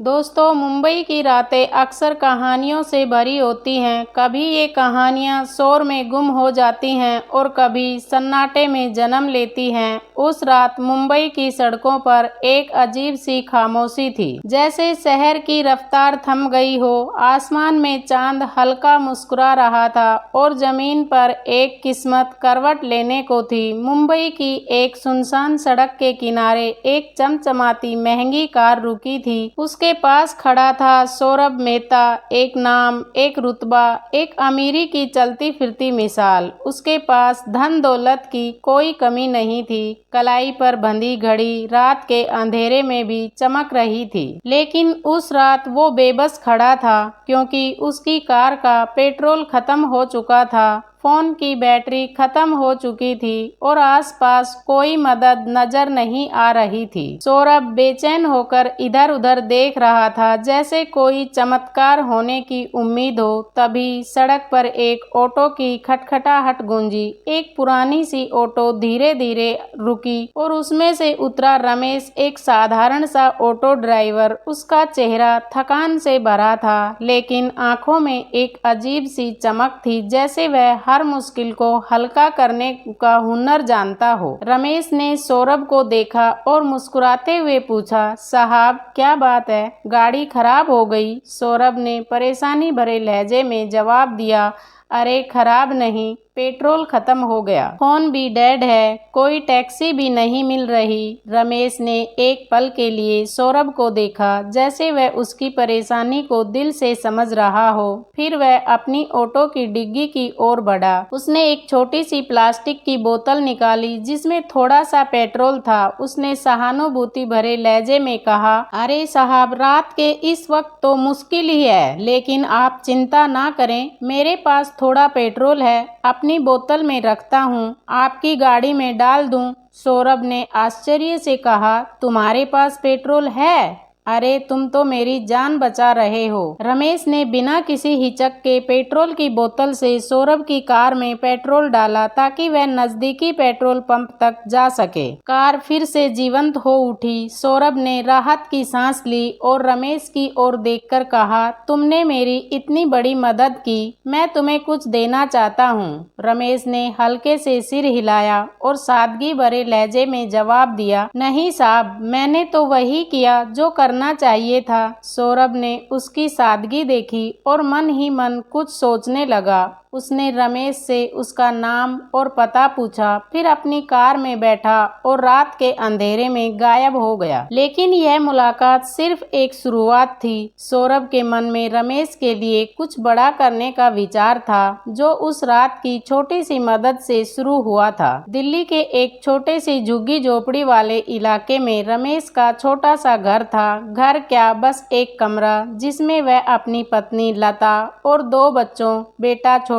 दोस्तों, मुंबई की रातें अक्सर कहानियों से भरी होती हैं। कभी ये कहानियाँ शोर में गुम हो जाती हैं और कभी सन्नाटे में जन्म लेती हैं। उस रात मुंबई की सड़कों पर एक अजीब सी खामोशी थी, जैसे शहर की रफ्तार थम गई हो। आसमान में चांद हल्का मुस्कुरा रहा था और जमीन पर एक किस्मत करवट लेने को थी। मुंबई की एक सुनसान सड़क के किनारे एक चमचमाती महंगी कार रुकी थी। उसके पास खड़ा था सौरभ मेहता, एक नाम, एक रुतबा, एक अमीरी की चलती फिरती मिसाल। उसके पास धन दौलत की कोई कमी नहीं थी। कलाई पर बंधी घड़ी रात के अंधेरे में भी चमक रही थी। लेकिन उस रात वो बेबस खड़ा था, क्योंकि उसकी कार का पेट्रोल खत्म हो चुका था, फोन की बैटरी खत्म हो चुकी थी और आसपास कोई मदद नजर नहीं आ रही थी। सौरभ बेचैन होकर इधर उधर देख रहा था, जैसे कोई चमत्कार होने की उम्मीद हो। तभी सड़क पर एक ऑटो की खटखटाहट गूंजी। एक पुरानी सी ऑटो धीरे धीरे रुकी और उसमें से उतरा रमेश, एक साधारण सा ऑटो ड्राइवर। उसका चेहरा थकान से भरा था, लेकिन आंखों में एक अजीब सी चमक थी, जैसे वह हर मुश्किल को हल्का करने का हुनर जानता हो। रमेश ने सौरभ को देखा और मुस्कुराते हुए पूछा, साहब क्या बात है, गाड़ी खराब हो गई? सौरभ ने परेशानी भरे लहजे में जवाब दिया, अरे खराब नहीं, पेट्रोल खत्म हो गया, फोन भी डेड है, कोई टैक्सी भी नहीं मिल रही। रमेश ने एक पल के लिए सौरभ को देखा, जैसे वह उसकी परेशानी को दिल से समझ रहा हो। फिर वह अपनी ऑटो की डिग्गी की ओर बढ़ा। उसने एक छोटी सी प्लास्टिक की बोतल निकाली, जिसमें थोड़ा सा पेट्रोल था। उसने सहानुभूति भरे लहजे में कहा, अरे साहब, रात के इस वक्त तो मुश्किल ही है, लेकिन आप चिंता ना करें, मेरे पास थोड़ा पेट्रोल है, अपनी बोतल में रखता हूँ, आपकी गाड़ी में डाल दूँ। सौरभ ने आश्चर्य से कहा, तुम्हारे पास पेट्रोल है? अरे तुम तो मेरी जान बचा रहे हो। रमेश ने बिना किसी हिचक के पेट्रोल की बोतल से सौरभ की कार में पेट्रोल डाला, ताकि वह नजदीकी पेट्रोल पंप तक जा सके। कार फिर से जीवंत हो उठी। सौरभ ने राहत की सांस ली और रमेश की ओर देखकर कहा, तुमने मेरी इतनी बड़ी मदद की, मैं तुम्हें कुछ देना चाहता हूँ। रमेश ने हल्के से सिर हिलाया और सादगी भरे लहजे में जवाब दिया, नहीं साहब, मैंने तो वही किया जो करना चाहिए था। सौरभ ने उसकी सादगी देखी और मन ही मन कुछ सोचने लगा। उसने रमेश से उसका नाम और पता पूछा, फिर अपनी कार में बैठा और रात के अंधेरे में गायब हो गया। लेकिन यह मुलाकात सिर्फ एक शुरुआत थी। सौरभ के मन में रमेश के लिए कुछ बड़ा करने का विचार था, जो उस रात की छोटी सी मदद से शुरू हुआ था। दिल्ली के एक छोटे सी झुग्गी झोपड़ी वाले इलाके में रमेश का छोटा सा घर था। घर क्या, बस एक कमरा, जिसमें वह अपनी पत्नी लता और 2 बच्चों, बेटा छोटू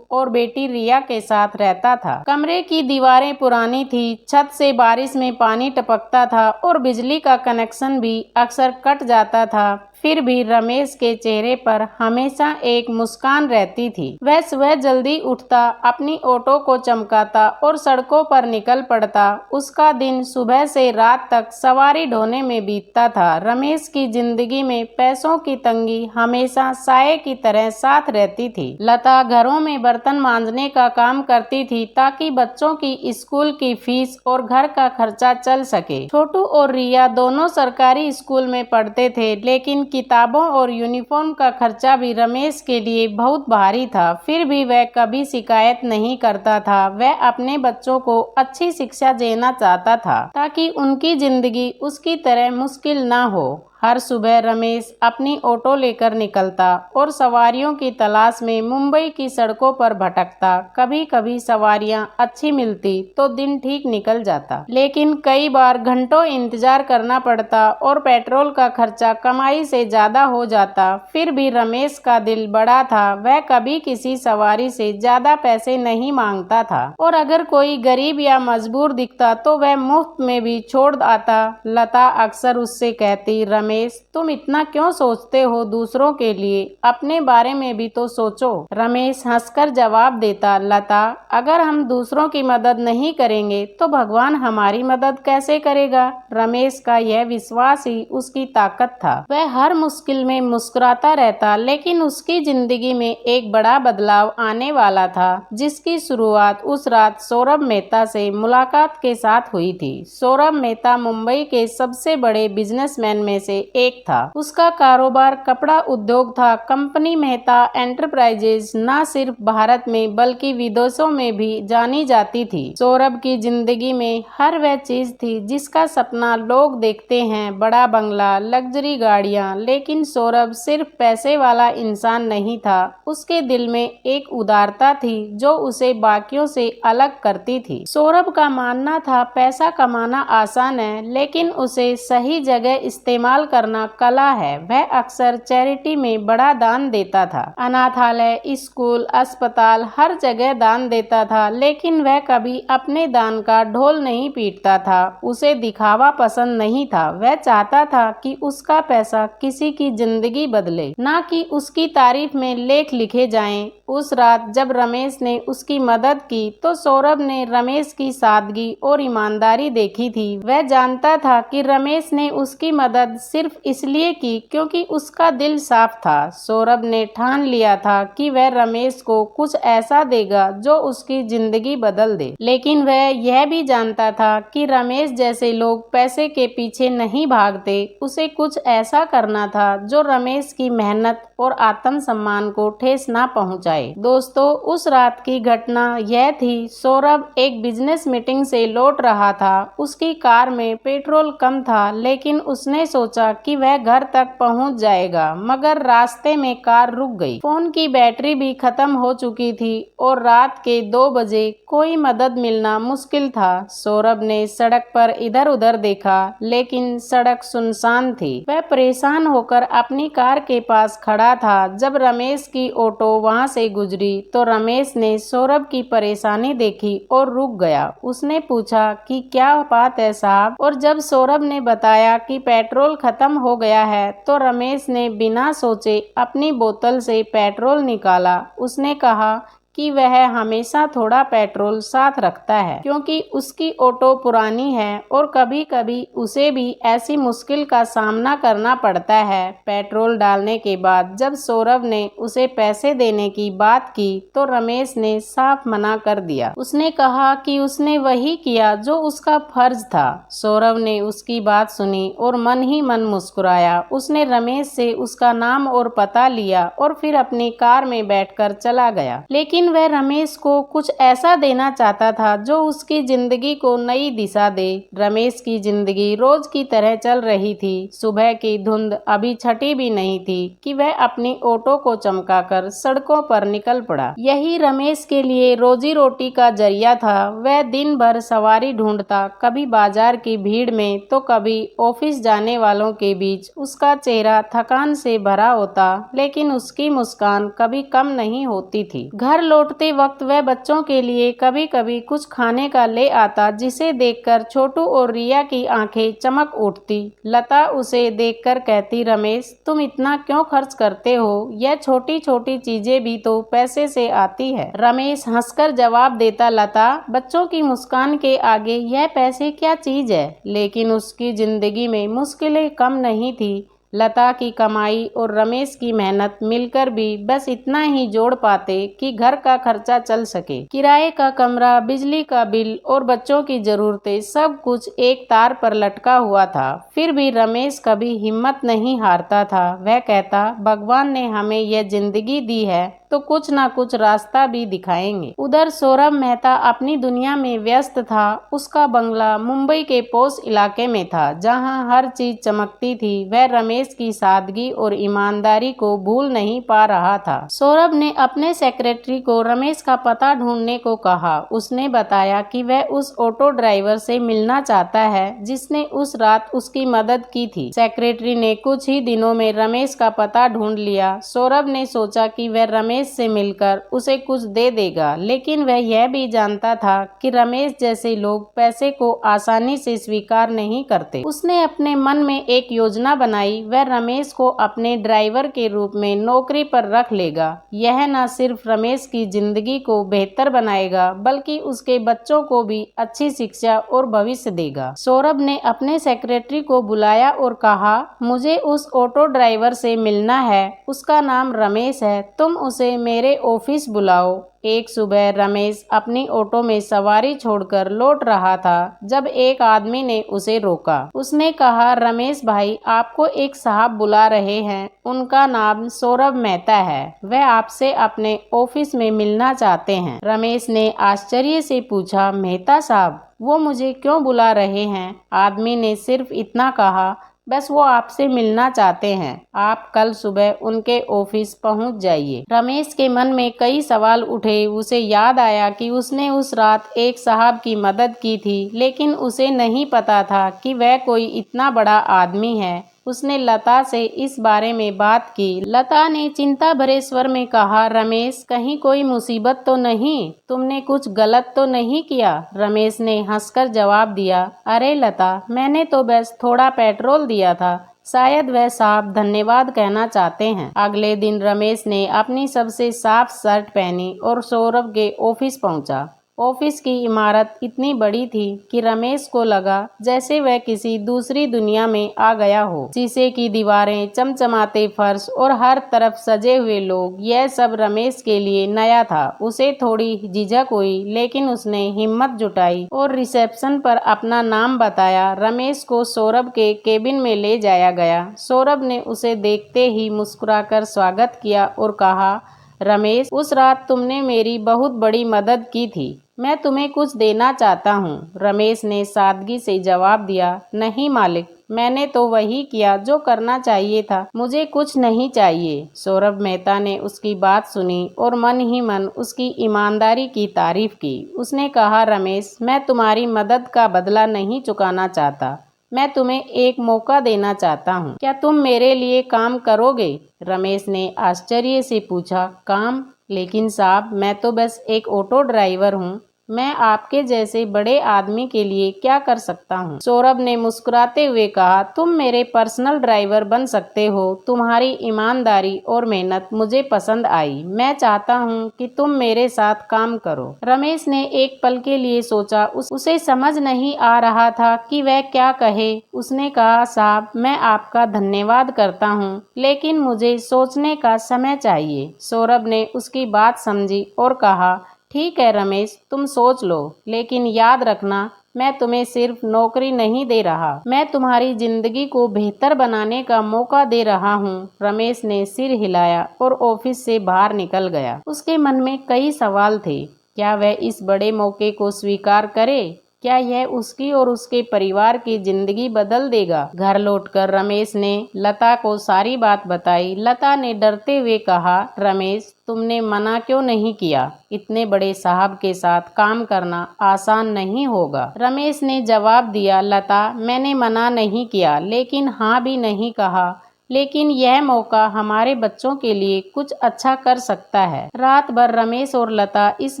और बेटी रिया के साथ रहता था। कमरे की दीवारें पुरानी थी, छत से बारिश में पानी टपकता था और बिजली का कनेक्शन भी अक्सर कट जाता था। फिर भी रमेश के चेहरे पर हमेशा एक मुस्कान रहती थी। वह सुबह जल्दी उठता, अपनी ऑटो को चमकाता और सड़कों पर निकल पड़ता। उसका दिन सुबह से रात तक सवारी ढोने में बीतता था। रमेश की जिंदगी में पैसों की तंगी हमेशा साये की तरह साथ रहती थी। लता घरों में बर्तन मांजने का काम करती थी, ताकि बच्चों की स्कूल की फीस और घर का खर्चा चल सके। छोटू और रिया दोनों सरकारी स्कूल में पढ़ते थे, लेकिन किताबों और यूनिफॉर्म का खर्चा भी रमेश के लिए बहुत भारी था। फिर भी वह कभी शिकायत नहीं करता था। वह अपने बच्चों को अच्छी शिक्षा देना चाहता था, ताकि उनकी जिंदगी उसकी तरह मुश्किल ना हो। हर सुबह रमेश अपनी ऑटो लेकर निकलता और सवारियों की तलाश में मुंबई की सड़कों पर भटकता। कभी कभी सवारियां अच्छी मिलती तो दिन ठीक निकल जाता, लेकिन कई बार घंटों इंतजार करना पड़ता और पेट्रोल का खर्चा कमाई से ज्यादा हो जाता। फिर भी रमेश का दिल बड़ा था। वह कभी किसी सवारी से ज्यादा पैसे नहीं मांगता था और अगर कोई गरीब या मजबूर दिखता तो वह मुफ्त में भी छोड़ आता। लता अक्सर उससे कहती, रमेश रमेश, तुम इतना क्यों सोचते हो दूसरों के लिए, अपने बारे में भी तो सोचो। रमेश हंसकर जवाब देता, लता, अगर हम दूसरों की मदद नहीं करेंगे तो भगवान हमारी मदद कैसे करेगा। रमेश का यह विश्वास ही उसकी ताकत था। वह हर मुश्किल में मुस्कुराता रहता, लेकिन उसकी जिंदगी में एक बड़ा बदलाव आने वाला था, जिसकी शुरुआत उस रात सौरभ मेहता से मुलाकात के साथ हुई थी। सौरभ मेहता मुंबई के सबसे बड़े बिजनेसमैन में से एक था। उसका कारोबार कपड़ा उद्योग था। कंपनी मेहता एंटरप्राइजेज न सिर्फ भारत में बल्कि विदेशों में भी जानी जाती थी। सौरभ की जिंदगी में हर वह चीज थी जिसका सपना लोग देखते हैं, बड़ा बंगला, लग्जरी गाड़ियां, लेकिन सौरभ सिर्फ पैसे वाला इंसान नहीं था। उसके दिल में एक उदारता थी जो उसे बाकियों से अलग करती थी। सौरभ का मानना था पैसा कमाना आसान है, लेकिन उसे सही जगह इस्तेमाल करना कला है। वह अक्सर चैरिटी में बड़ा दान देता था। अनाथालय, स्कूल, अस्पताल, हर जगह दान देता था, लेकिन वह कभी अपने दान का ढोल नहीं पीटता था। उसे दिखावा पसंद नहीं था। वह चाहता था कि उसका पैसा किसी की जिंदगी बदले, ना कि उसकी तारीफ में लेख लिखे जाएं। उस रात जब रमेश ने उसकी मदद की तो सौरभ ने रमेश की सादगी और ईमानदारी देखी थी। वह जानता था कि रमेश ने उसकी मदद सिर्फ इसलिए की क्योंकि उसका दिल साफ था। सौरभ ने ठान लिया था कि वह रमेश को कुछ ऐसा देगा जो उसकी जिंदगी बदल दे, लेकिन वह यह भी जानता था कि रमेश जैसे लोग पैसे के पीछे नहीं भागते। उसे कुछ ऐसा करना था जो रमेश की मेहनत और आत्मसम्मान को ठेस ना पहुंचाए। दोस्तों, उस रात की घटना यह थी, सौरभ एक बिजनेस मीटिंग से लौट रहा था। उसकी कार में पेट्रोल कम था, लेकिन उसने सोचा कि वह घर तक पहुंच जाएगा, मगर रास्ते में कार रुक गई। फोन की बैटरी भी खत्म हो चुकी थी और रात के 2 बजे कोई मदद मिलना मुश्किल था। सौरभ ने सड़क पर इधर उधर देखा, लेकिन सड़क सुनसान थी। वह परेशान होकर अपनी कार के पास खड़ा था। जब रमेश की ऑटो वहां से गुजरी तो रमेश ने सौरभ की परेशानी देखी और रुक गया। उसने पूछा कि क्या बात है साहब, और जब सौरभ ने बताया कि पेट्रोल खत्म हो गया है तो रमेश ने बिना सोचे अपनी बोतल से पेट्रोल निकाला। उसने कहा कि वह हमेशा थोड़ा पेट्रोल साथ रखता है क्योंकि उसकी ऑटो पुरानी है और कभी कभी उसे भी ऐसी मुश्किल का सामना करना पड़ता है। पेट्रोल डालने के बाद जब सौरभ ने उसे पैसे देने की बात की तो रमेश ने साफ मना कर दिया। उसने कहा कि उसने वही किया जो उसका फर्ज था। सौरभ ने उसकी बात सुनी और मन ही मन मुस्कुराया। उसने रमेश से उसका नाम और पता लिया और फिर अपनी कार में बैठकर चला गया। लेकिन वह रमेश को कुछ ऐसा देना चाहता था जो उसकी जिंदगी को नई दिशा दे। रमेश की जिंदगी रोज की तरह चल रही थी। सुबह की धुंध अभी छटी भी नहीं थी कि वह अपनी ऑटो को चमकाकर सड़कों पर निकल पड़ा। यही रमेश के लिए रोजी रोटी का जरिया था। वह दिन भर सवारी ढूंढता, कभी बाजार की भीड़ में तो कभी ऑफिस जाने वालों के बीच। उसका चेहरा थकान से भरा होता, लेकिन उसकी मुस्कान कभी कम नहीं होती थी। घर लौटते वक्त वह बच्चों के लिए कभी कभी कुछ खाने का ले आता, जिसे देखकर छोटू और रिया की आंखें चमक उठती। लता उसे देखकर कहती, रमेश, तुम इतना क्यों खर्च करते हो? यह छोटी छोटी चीजें भी तो पैसे से आती है। रमेश हंसकर जवाब देता, लता, बच्चों की मुस्कान के आगे यह पैसे क्या चीज है। लेकिन उसकी जिंदगी में मुश्किलें कम नहीं थी। लता की कमाई और रमेश की मेहनत मिलकर भी बस इतना ही जोड़ पाते कि घर का खर्चा चल सके। किराए का कमरा, बिजली का बिल और बच्चों की जरूरतें, सब कुछ एक तार पर लटका हुआ था। फिर भी रमेश कभी हिम्मत नहीं हारता था। वह कहता, भगवान ने हमें यह जिंदगी दी है तो कुछ ना कुछ रास्ता भी दिखाएंगे। उधर सौरभ मेहता अपनी दुनिया में व्यस्त था। उसका बंगला मुंबई के पॉश इलाके में था, जहां हर चीज चमकती थी। वह रमेश की सादगी और ईमानदारी को भूल नहीं पा रहा था। सौरभ ने अपने सेक्रेटरी को रमेश का पता ढूंढने को कहा। उसने बताया कि वह उस ऑटो ड्राइवर से मिलना चाहता है जिसने उस रात उसकी मदद की थी। सेक्रेटरी ने कुछ ही दिनों में रमेश का पता ढूंढ लिया। सौरभ ने सोचा कि वह रमेश रमेश से मिलकर उसे कुछ दे देगा, लेकिन वह यह भी जानता था कि रमेश जैसे लोग पैसे को आसानी से स्वीकार नहीं करते। उसने अपने मन में एक योजना बनाई। वह रमेश को अपने ड्राइवर के रूप में नौकरी पर रख लेगा। यह न सिर्फ रमेश की जिंदगी को बेहतर बनाएगा बल्कि उसके बच्चों को भी अच्छी शिक्षा और भविष्य देगा। सौरभ ने अपने सेक्रेटरी को बुलाया और कहा, मुझे उस ऑटो ड्राइवर से मिलना है। उसका नाम रमेश है। तुम उसे मेरे ऑफिस बुलाओ। एक सुबह रमेश अपनी ऑटो में सवारी छोड़कर लौट रहा था जब एक आदमी ने उसे रोका। उसने कहा, रमेश भाई, आपको एक साहब बुला रहे हैं। उनका नाम सौरभ मेहता है। वह आपसे अपने ऑफिस में मिलना चाहते हैं। रमेश ने आश्चर्य से पूछा, मेहता साहब, वो मुझे क्यों बुला रहे हैं? आदमी ने सिर्फ इतना कहा, बस वो आपसे मिलना चाहते हैं। आप कल सुबह उनके ऑफिस पहुंच जाइए। रमेश के मन में कई सवाल उठे। उसे याद आया कि उसने उस रात एक साहब की मदद की थी, लेकिन उसे नहीं पता था कि वह कोई इतना बड़ा आदमी है। उसने लता से इस बारे में बात की। लता ने चिंता भरे स्वर में कहा, रमेश, कहीं कोई मुसीबत तो नहीं? तुमने कुछ गलत तो नहीं किया? रमेश ने हंसकर जवाब दिया, अरे लता, मैंने तो बस थोड़ा पेट्रोल दिया था। शायद वह साहब धन्यवाद कहना चाहते हैं। अगले दिन रमेश ने अपनी सबसे साफ शर्ट पहनी और सौरभ के ऑफिस पहुंचा। ऑफिस की इमारत इतनी बड़ी थी कि रमेश को लगा जैसे वह किसी दूसरी दुनिया में आ गया हो। शीशे की दीवारें, चमचमाते फर्श और हर तरफ सजे हुए लोग, यह सब रमेश के लिए नया था। उसे थोड़ी झिझक हुई, लेकिन उसने हिम्मत जुटाई और रिसेप्शन पर अपना नाम बताया। रमेश को सौरभ के केबिन में ले जाया गया। सौरभ ने उसे देखते ही मुस्कुराकर स्वागत किया और कहा, रमेश, उस रात तुमने मेरी बहुत बड़ी मदद की थी। मैं तुम्हें कुछ देना चाहता हूँ। रमेश ने सादगी से जवाब दिया, नहीं मालिक, मैंने तो वही किया जो करना चाहिए था। मुझे कुछ नहीं चाहिए। सौरभ मेहता ने उसकी बात सुनी और मन ही मन उसकी ईमानदारी की तारीफ की। उसने कहा, रमेश, मैं तुम्हारी मदद का बदला नहीं चुकाना चाहता। मैं तुम्हें एक मौका देना चाहता हूँ। क्या तुम मेरे लिए काम करोगे? रमेश ने आश्चर्य से पूछा, काम? लेकिन साहब, मैं तो बस एक ऑटो ड्राइवर हूँ। मैं आपके जैसे बड़े आदमी के लिए क्या कर सकता हूँ? सौरभ ने मुस्कुराते हुए कहा, तुम मेरे पर्सनल ड्राइवर बन सकते हो। तुम्हारी ईमानदारी और मेहनत मुझे पसंद आई। मैं चाहता हूँ कि तुम मेरे साथ काम करो। रमेश ने एक पल के लिए सोचा। उसे समझ नहीं आ रहा था कि वह क्या कहे। उसने कहा, साहब, मैं आपका धन्यवाद करता हूँ, लेकिन मुझे सोचने का समय चाहिए। सौरभ ने उसकी बात समझी और कहा, ठीक है रमेश, तुम सोच लो, लेकिन याद रखना, मैं तुम्हें सिर्फ नौकरी नहीं दे रहा, मैं तुम्हारी जिंदगी को बेहतर बनाने का मौका दे रहा हूँ। रमेश ने सिर हिलाया और ऑफिस से बाहर निकल गया। उसके मन में कई सवाल थे। क्या वह इस बड़े मौके को स्वीकार करे? क्या यह उसकी और उसके परिवार की जिंदगी बदल देगा? घर लौटकर रमेश ने लता को सारी बात बताई। लता ने डरते हुए कहा, रमेश, तुमने मना क्यों नहीं किया? इतने बड़े साहब के साथ काम करना आसान नहीं होगा। रमेश ने जवाब दिया, लता, मैंने मना नहीं किया, लेकिन हाँ भी नहीं कहा। लेकिन यह मौका हमारे बच्चों के लिए कुछ अच्छा कर सकता है। रात भर रमेश और लता इस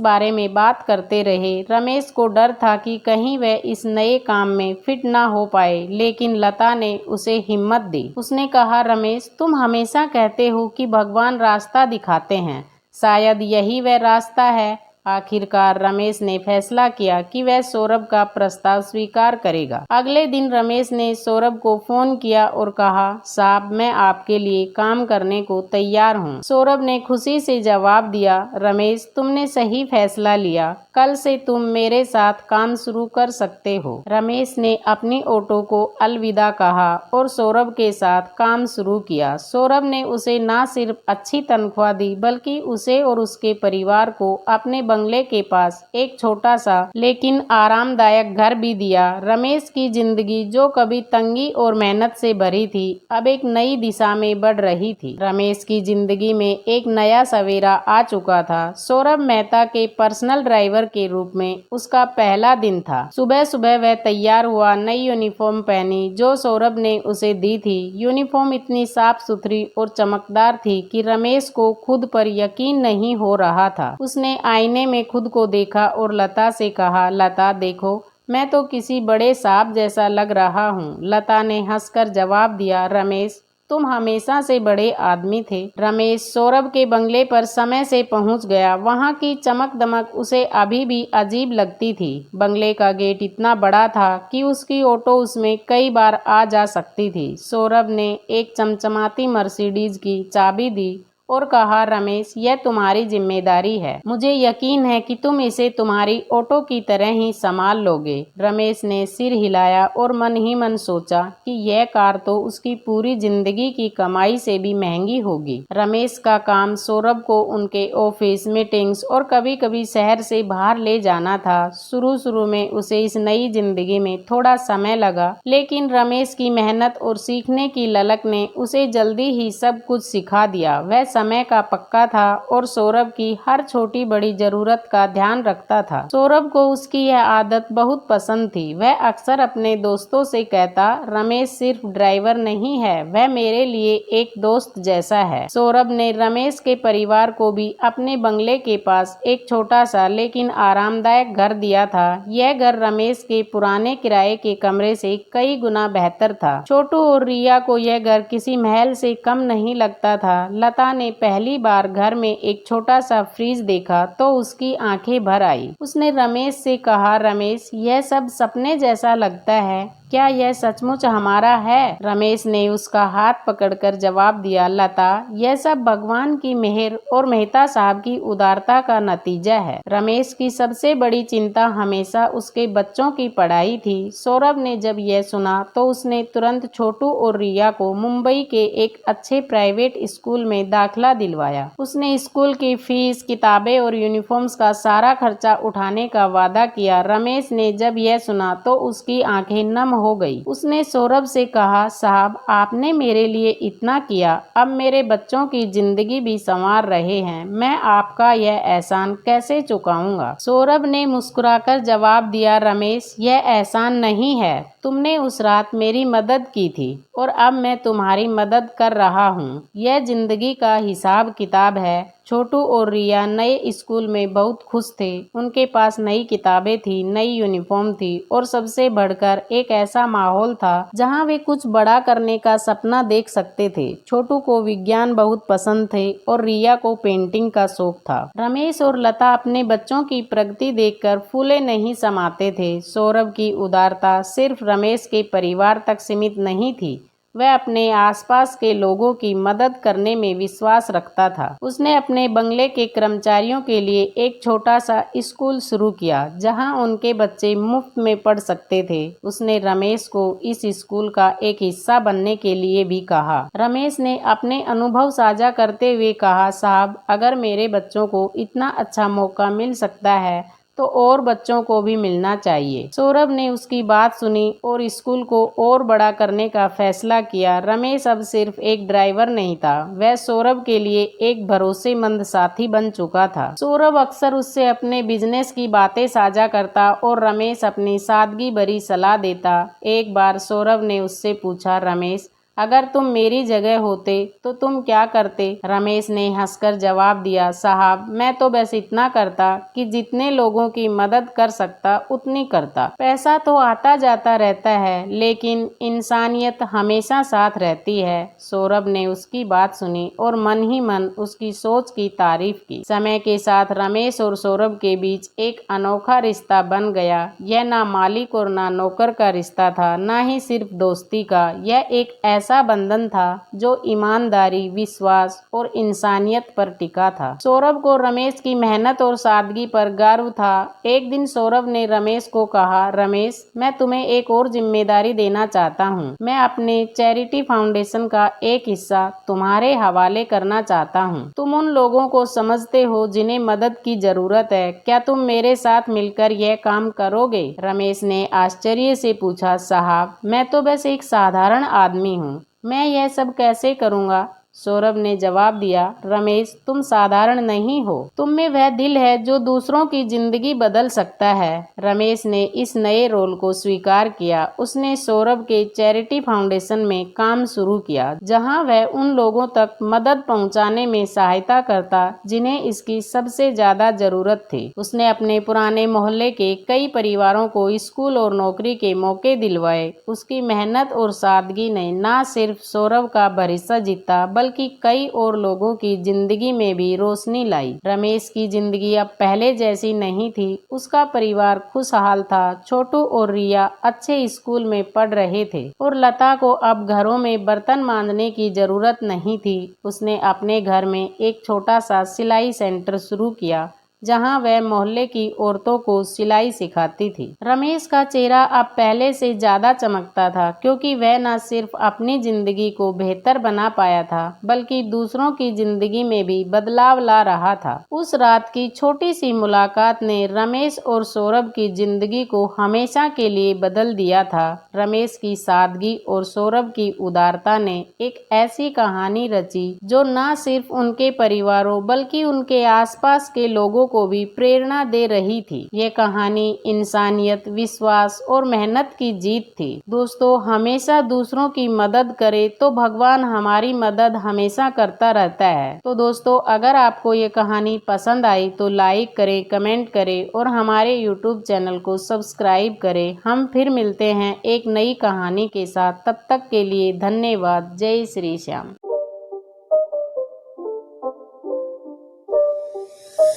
बारे में बात करते रहे। रमेश को डर था कि कहीं वह इस नए काम में फिट ना हो पाए, लेकिन लता ने उसे हिम्मत दी। उसने कहा, रमेश, तुम हमेशा कहते हो कि भगवान रास्ता दिखाते हैं। शायद यही वह रास्ता है। आखिरकार रमेश ने फैसला किया कि वह सौरभ का प्रस्ताव स्वीकार करेगा। अगले दिन रमेश ने सौरभ को फोन किया और कहा, साहब, मैं आपके लिए काम करने को तैयार हूँ। सौरभ ने खुशी से जवाब दिया, रमेश, तुमने सही फैसला लिया। कल से तुम मेरे साथ काम शुरू कर सकते हो। रमेश ने अपनी ऑटो को अलविदा कहा और सौरभ के साथ काम शुरू किया। सौरभ ने उसे न सिर्फ अच्छी तनख्वाह दी, बल्कि उसे और उसके परिवार को अपने बंगले के पास एक छोटा सा लेकिन आरामदायक घर भी दिया। रमेश की जिंदगी जो कभी तंगी और मेहनत से भरी थी, अब एक नई दिशा में बढ़ रही थी। रमेश की जिंदगी में एक नया सवेरा आ चुका था। सौरभ मेहता के पर्सनल ड्राइवर के रूप में उसका पहला दिन था। सुबह सुबह वह तैयार हुआ, नई यूनिफॉर्म पहनी जो सौरभ ने उसे दी थी। यूनिफॉर्म इतनी साफ सुथरी और चमकदार थी कि रमेश को खुद पर यकीन नहीं हो रहा था। उसने आईने में खुद को देखा और लता से कहा, लता देखो, मैं तो किसी बड़े साहब जैसा लग रहा हूँ। लता ने हंसकर जवाब दिया, रमेश तुम हमेशा से बड़े आदमी थे। रमेश सौरभ के बंगले पर समय से पहुंच गया। वहां की चमक दमक उसे अभी भी अजीब लगती थी। बंगले का गेट इतना बड़ा था कि उसकी ऑटो उसमें कई बार आ जा सकती थी। सौरभ ने एक चमचमाती मर्सिडीज की चाबी दी और कहा, रमेश यह तुम्हारी जिम्मेदारी है। मुझे यकीन है कि तुम इसे तुम्हारी ऑटो की तरह ही संभाल लोगे। रमेश ने सिर हिलाया और मन ही मन सोचा कि यह कार तो उसकी पूरी जिंदगी की कमाई से भी महंगी होगी। रमेश का काम सौरभ को उनके ऑफिस, मीटिंग्स और कभी कभी शहर से बाहर ले जाना था। शुरू में उसे इस नई जिंदगी में थोड़ा समय लगा, लेकिन रमेश की मेहनत और सीखने की ललक ने उसे जल्दी ही सब कुछ सिखा दिया। वह समय का पक्का था और सौरभ की हर छोटी बड़ी जरूरत का ध्यान रखता था। सौरभ को उसकी यह आदत बहुत पसंद थी। वह अक्सर अपने दोस्तों से कहता, रमेश सिर्फ ड्राइवर नहीं है, वह मेरे लिए एक दोस्त जैसा है। सौरभ ने रमेश के परिवार को भी अपने बंगले के पास एक छोटा सा लेकिन आरामदायक घर दिया था। यह घर रमेश के पुराने किराए के कमरे से कई गुना बेहतर था। छोटू और रिया को यह घर किसी महल से कम नहीं लगता था। लता ने पहली बार घर में एक छोटा सा फ्रिज देखा तो उसकी आंखें भर आई। उसने रमेश से कहा, रमेश यह सब सपने जैसा लगता है, क्या यह सचमुच हमारा है? रमेश ने उसका हाथ पकड़कर जवाब दिया, लता यह सब भगवान की मेहर और मेहता साहब की उदारता का नतीजा है। रमेश की सबसे बड़ी चिंता हमेशा उसके बच्चों की पढ़ाई थी। सौरभ ने जब यह सुना तो उसने तुरंत छोटू और रिया को मुंबई के एक अच्छे प्राइवेट स्कूल में दाखिला दिलवाया। उसने स्कूल की फीस, किताबें और यूनिफॉर्म्स का सारा खर्चा उठाने का वादा किया। रमेश ने जब यह सुना तो उसकी आंखें नम हो गई। उसने सौरभ से कहा, साहब आपने मेरे लिए इतना किया, अब मेरे बच्चों की जिंदगी भी संवार रहे हैं, मैं आपका यह एहसान कैसे चुकाऊंगा? सौरभ ने मुस्कुराकर जवाब दिया, रमेश यह एहसान नहीं है, तुमने उस रात मेरी मदद की थी और अब मैं तुम्हारी मदद कर रहा हूँ। यह जिंदगी का हिसाब किताब है। छोटू और रिया नए स्कूल में बहुत खुश थे। उनके पास नई किताबें थी, नई यूनिफॉर्म थी और सबसे बढ़कर एक ऐसा माहौल था जहाँ वे कुछ बड़ा करने का सपना देख सकते थे। छोटू को विज्ञान बहुत पसंद थे और रिया को पेंटिंग का शौक था। रमेश और लता अपने बच्चों की प्रगति देखकर फूले नहीं समाते थे। सौरभ की उदारता सिर्फ रमेश के परिवार तक सीमित नहीं थी, वह अपने आसपास के लोगों की मदद करने में विश्वास रखता था। उसने अपने बंगले के कर्मचारियों के लिए एक छोटा सा स्कूल शुरू किया जहां उनके बच्चे मुफ्त में पढ़ सकते थे। उसने रमेश को इस स्कूल का एक हिस्सा बनने के लिए भी कहा। रमेश ने अपने अनुभव साझा करते हुए कहा, साहब अगर मेरे बच्चों को इतना अच्छा मौका मिल सकता है तो और बच्चों को भी मिलना चाहिए। सौरभ ने उसकी बात सुनी और स्कूल को और बड़ा करने का फैसला किया। रमेश अब सिर्फ एक ड्राइवर नहीं था, वह सौरभ के लिए एक भरोसेमंद साथी बन चुका था। सौरभ अक्सर उससे अपने बिजनेस की बातें साझा करता और रमेश अपनी सादगी भरी सलाह देता। एक बार सौरभ ने उससे पूछा, रमेश अगर तुम मेरी जगह होते तो तुम क्या करते? रमेश ने हंसकर जवाब दिया, साहब मैं तो बस इतना करता कि जितने लोगों की मदद कर सकता उतनी करता। पैसा तो आता जाता रहता है लेकिन इंसानियत हमेशा साथ रहती है। सौरभ ने उसकी बात सुनी और मन ही मन उसकी सोच की तारीफ की। समय के साथ रमेश और सौरभ के बीच एक अनोखा रिश्ता बन गया। यह ना मालिक और ना नौकर का रिश्ता था, ना ही सिर्फ दोस्ती का। यह एक ऐसा ऐसा बंधन था जो ईमानदारी, विश्वास और इंसानियत पर टिका था। सौरभ को रमेश की मेहनत और सादगी पर गर्व था। एक दिन सौरभ ने रमेश को कहा, रमेश, मैं तुम्हें एक और जिम्मेदारी देना चाहता हूँ। मैं अपने चैरिटी फाउंडेशन का एक हिस्सा तुम्हारे हवाले करना चाहता हूँ। तुम उन लोगों को समझते हो जिन्हें मदद की जरूरत है। क्या तुम मेरे साथ मिलकर यह काम करोगे? रमेश ने आश्चर्य से पूछा, साहब, मैं तो बस एक साधारण आदमी हूँ, मैं यह सब कैसे करूँगा? सौरभ ने जवाब दिया, रमेश, तुम साधारण नहीं हो, तुम में वह दिल है जो दूसरों की जिंदगी बदल सकता है। रमेश ने इस नए रोल को स्वीकार किया। उसने सौरभ के चैरिटी फाउंडेशन में काम शुरू किया, जहां वह उन लोगों तक मदद पहुंचाने में सहायता करता जिन्हें इसकी सबसे ज्यादा जरूरत थी। उसने अपने पुराने मोहल्ले के कई परिवारों को स्कूल और नौकरी के मौके दिलवाए। उसकी मेहनत और सादगी ने न सिर्फ सौरभ का भरोसा जीता बल्कि कई और लोगों की जिंदगी में भी रोशनी लाई। रमेश की जिंदगी अब पहले जैसी नहीं थी। उसका परिवार खुशहाल था। छोटू और रिया अच्छे स्कूल में पढ़ रहे थे और लता को अब घरों में बर्तन मांजने की जरूरत नहीं थी। उसने अपने घर में एक छोटा सा सिलाई सेंटर शुरू किया, जहां वह मोहल्ले की औरतों को सिलाई सिखाती थी। रमेश का चेहरा अब पहले से ज्यादा चमकता था, क्योंकि वह न सिर्फ अपनी जिंदगी को बेहतर बना पाया था बल्कि दूसरों की जिंदगी में भी बदलाव ला रहा था। उस रात की छोटी सी मुलाकात ने रमेश और सौरभ की जिंदगी को हमेशा के लिए बदल दिया था। रमेश की सादगी और सौरभ की उदारता ने एक ऐसी कहानी रची जो न सिर्फ उनके परिवारों बल्कि उनके आसपास के लोगों को भी प्रेरणा दे रही थी। ये कहानी इंसानियत, विश्वास और मेहनत की जीत थी। दोस्तों, हमेशा दूसरों की मदद करें तो भगवान हमारी मदद हमेशा करता रहता है। तो दोस्तों, अगर आपको ये कहानी पसंद आई तो लाइक करें, कमेंट करें और हमारे YouTube चैनल को सब्सक्राइब करें। हम फिर मिलते हैं एक नई कहानी के साथ। तब तक के लिए धन्यवाद। जय Shri Shyam.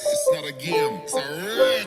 It's not a game, it's a